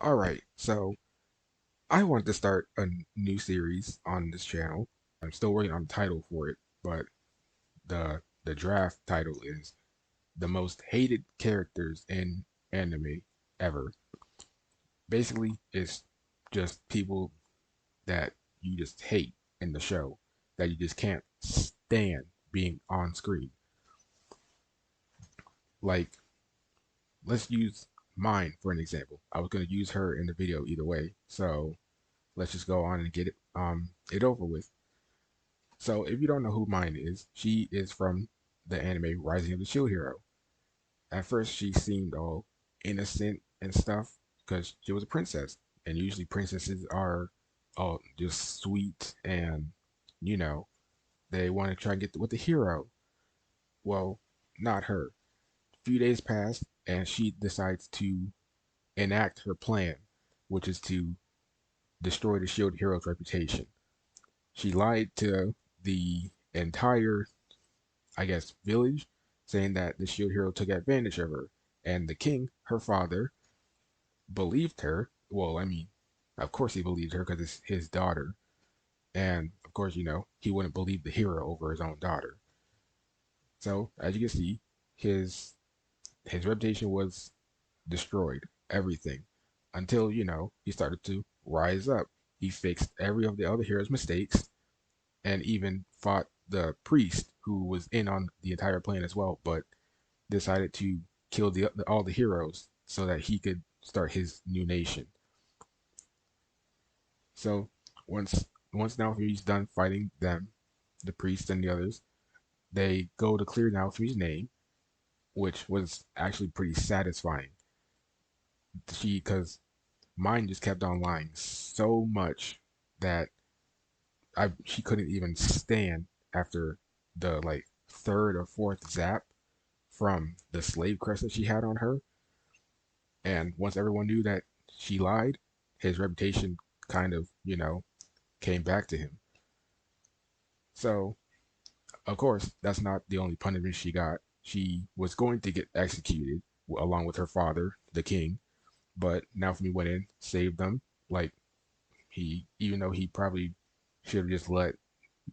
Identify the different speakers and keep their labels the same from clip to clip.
Speaker 1: All right, so I wanted to start a new series on this channel. I'm still working on the title for it, but the draft title is the most hated characters in anime ever. Basically, it's just people that you just hate in the show that you just can't stand being on screen. Like, let's use Myne for an example. I was going to use her in the video either way, so let's just go on and get it over with. So if you don't know who Myne is, she is from the anime Rising of the Shield Hero. At first, she seemed all innocent and stuff because she was a princess, and usually princesses are all just sweet and you know they want to try and get with the hero. Well, not her. A few days passed, and she decides to enact her plan, which is to destroy the Shield Hero's reputation. She lied to the entire, I guess, village, saying that the shield hero took advantage of her. And the king, her father, believed her. Well, I mean, of course he believed her because it's his daughter. And of course, he wouldn't believe the hero over his own daughter. So, as you can see, his his reputation was destroyed, everything. Until, he started to rise up. He fixed every of the other heroes' mistakes and even fought the priest who was in on the entire plan as well, but decided to kill all the heroes so that he could start his new nation. So once Naofumi's done fighting them, the priest and the others, they go to clear Naofumi's name, which was actually pretty satisfying. Because Myne just kept on lying so much that she couldn't even stand after the like third or fourth zap from the slave crest that she had on her. And once everyone knew that she lied, his reputation kind of, came back to him. So, of course, that's not the only punishment she got. She was going to get executed along with her father, the king, but Naofumi went in, saved them. Like, even though he probably should have just let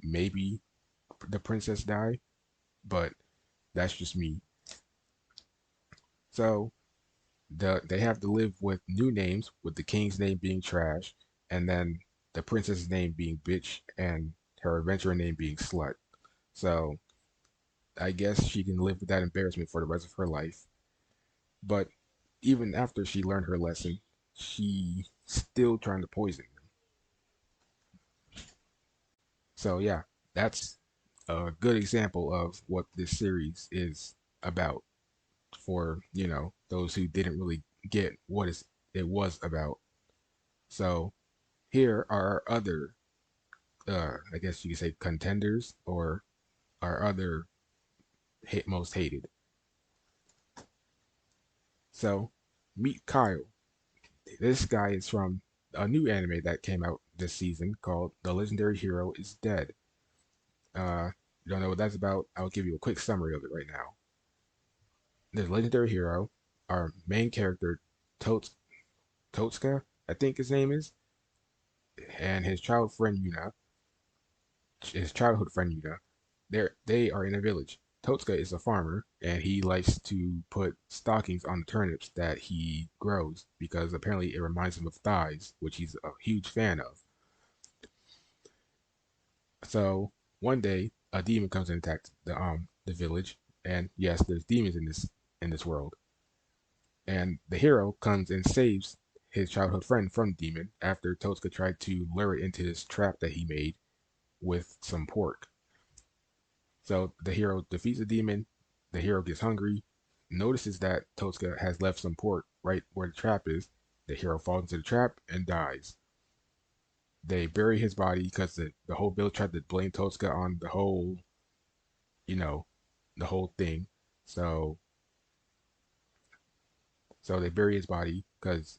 Speaker 1: maybe the princess die, but that's just me. So, they have to live with new names, with the king's name being trash, and then the princess's name being bitch, and her adventurer name being slut. So I guess she can live with that embarrassment for the rest of her life. But even after she learned her lesson, she still trying to poison them. So yeah, that's a good example of what this series is about for those who didn't really get it was about. So here are our other, I guess you could say, contenders or our other most hated. So meet Kyle. This guy is from a new anime that came out this season called The Legendary Hero is Dead. You don't know what that's about? I'll give you a quick summary of it right now. The legendary hero, our main character, Tots Totska, I think his name is, and his childhood friend Yuna, they are in a village. Totska is a farmer, and he likes to put stockings on the turnips that he grows because apparently it reminds him of thighs, which he's a huge fan of. So one day, a demon comes and attacks the village, and yes, there's demons in this world. And the hero comes and saves his childhood friend from the demon after Totska tried to lure it into his trap that he made with some pork. So the hero defeats the demon. The hero gets hungry, notices that Totska has left some pork right where the trap is. The hero falls into the trap and dies. They bury his body because the whole village tried to blame Totska on you know, the whole thing. So so they bury his body because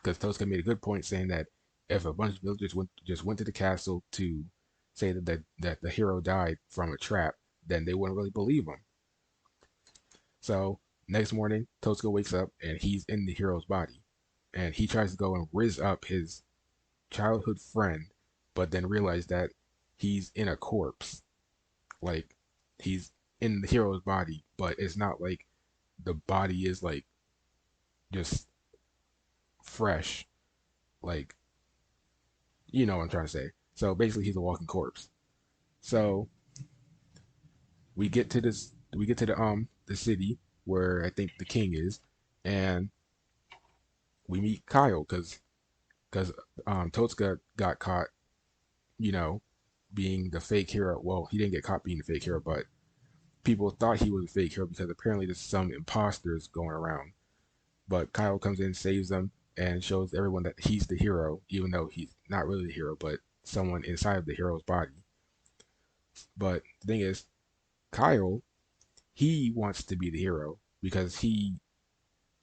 Speaker 1: Tosca made a good point saying that if a bunch of villagers just went to the castle to say that the hero died from a trap, then they wouldn't really believe him. So next morning, Tosca wakes up and he's in the hero's body. and he tries to go and riz up his childhood friend, but then realize that he's in a corpse. Like he's in the hero's body, but it's not like the body is like just fresh. Like you know what I'm trying to say. So basically, he's a walking corpse. So we get to the city where I think the king is, and we meet Kyle because Totsuka got caught, you know, being the fake hero. Well, he didn't get caught being the fake hero, but people thought he was a fake hero because apparently there's some imposters going around. But Kyle comes in, saves them, and shows everyone that he's the hero, even though he's not really the hero, but someone inside of the hero's body. But the thing is, Kyle, he wants to be the hero because he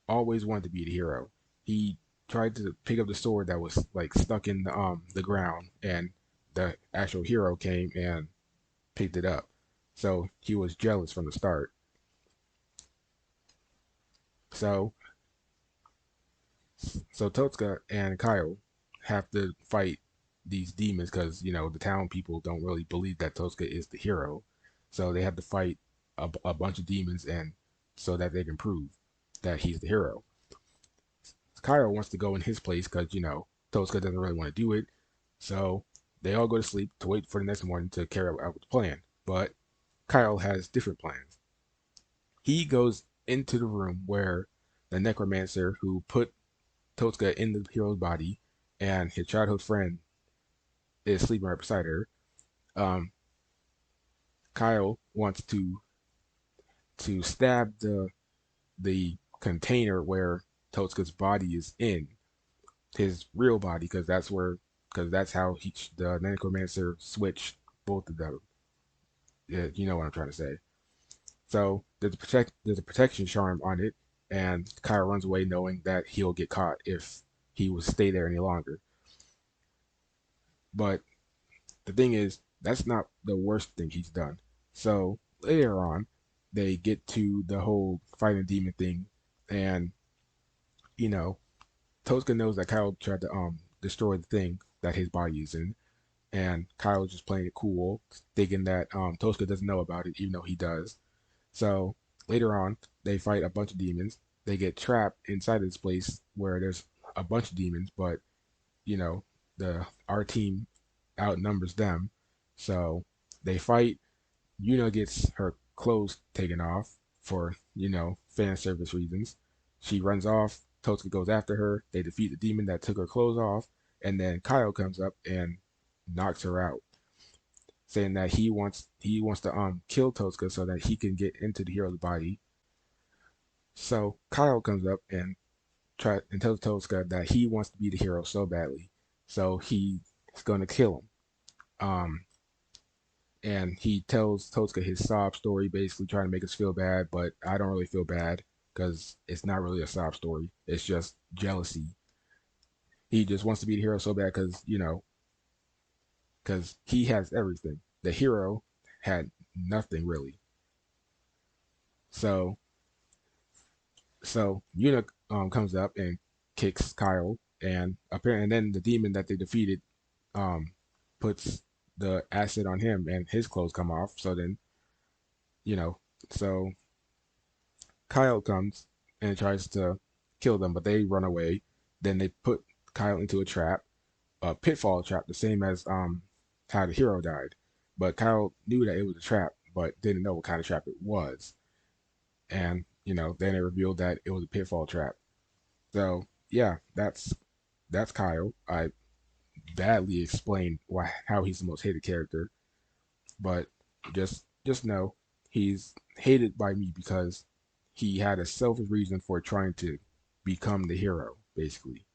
Speaker 1: always wanted to be the hero. He tried to pick up the sword that was like stuck in the ground, and the actual hero came and picked it up. So he was jealous from the start. So so Totsuka and Kyle have to fight these demons because the town people don't really believe that Totsuka is the hero. So they have to fight a bunch of demons and so that they can prove that he's the hero. Kyle wants to go in his place because Totsuka doesn't really want to do it. So they all go to sleep to wait for the next morning to carry out the plan. But Kyle has different plans. He goes into the room where the necromancer who put Totsuka in the hero's body and his childhood friend is sleeping right beside her. Um, Kyle wants to stab the container where Totsuka's body is in his real body because that's how the necromancer switched both of them. Yeah, you know what I'm trying to say. So there's a protection charm on it, and Kyle runs away knowing that he'll get caught if he would stay there any longer. But the thing is, that's not the worst thing he's done. So later on, they get to the whole fighting demon thing, and you know, Toska knows that Kyle tried to destroy the thing that his body is in, and Kyle's just playing it cool, thinking that Toska doesn't know about it, even though he does. So later on, they fight a bunch of demons. They get trapped inside this place where there's a bunch of demons, but you know, the our team outnumbers them. So they fight. Yuna gets her clothes taken off for, fan service reasons. She runs off. Totsuka goes after her. They defeat the demon that took her clothes off. And then Kyle comes up and knocks her out, saying that he wants to kill Totsuka so that he can get into the hero's body. So Kyle comes up and tells Totsuka that he wants to be the hero so badly. So he's gonna kill him. And he tells Totsuka his sob story, basically trying to make us feel bad, but I don't really feel bad because it's not really a sob story. It's just jealousy. He just wants to be the hero so bad because he has everything. The hero had nothing really. So Yuna comes up and kicks Kyle, and apparently, and then the demon that they defeated um, puts the acid on him, and his clothes come off. So then you know, so Kyle comes and tries to kill them, but they run away. Then they put Kyle into a trap, a pitfall trap, the same as how the hero died. But Kyle knew that it was a trap, but didn't know what kind of trap it was. And then it revealed that it was a pitfall trap. So yeah, that's Kyle. I badly explained how he's the most hated character, but just know he's hated by me because he had a selfish reason for trying to become the hero, basically.